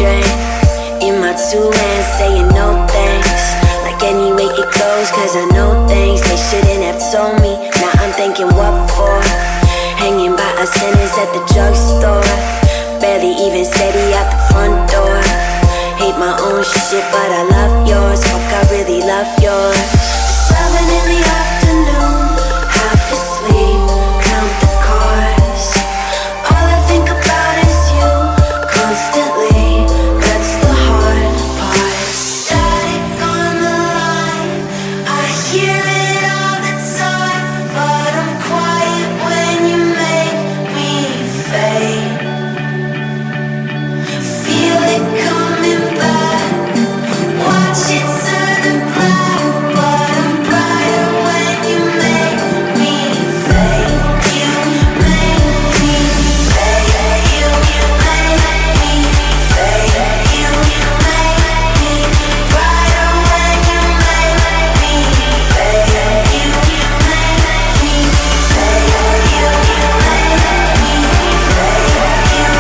drink in my two hands, saying no thanks. Like any way it goes, cause I know things they shouldn't have told me. Now I'm thinking what for? Hanging by a sentence at the drugstore. Barely even steady out the front door. Hate my own shit, but I love yours. Fuck, I really love yours. 7 in the afternoon, half asleep, count the cars. All I think about is you, constantly. That's the hard part. Static on the line, I hear it all the time, but I'm quiet when you make me fade. Feel it coming back, watch it turn to black, but I'm brighter when you make me fade. You make me fade. You make me fade. You make me brighter when you make me fade. You make me fade. You make me fade. You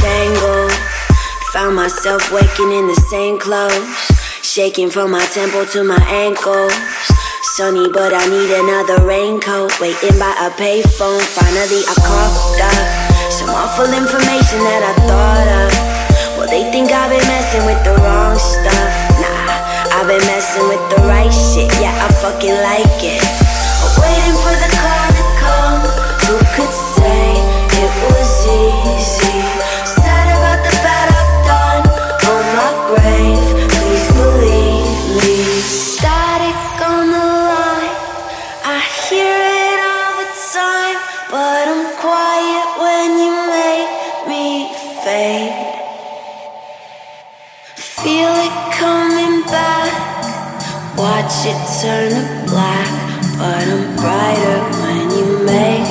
tangled. Found myself waking in the same clothes, shaking from my temple to my ankles. Sunny, but I need another raincoat. Waiting by a payphone, finally I coughed up some awful information that I thought of. Well, they think I've been messing with the wrong stuff. Nah, I've been messing with the right shit. Yeah, I fucking like it. Waiting for the call to come. Who could say it was easy? Sad about the bad I've done on my grave. Please believe me. Static on the line, I hear it all the time, but I'm quiet when you make me fade. Feel it coming back, watch it turn to black, but I'm brighter when you make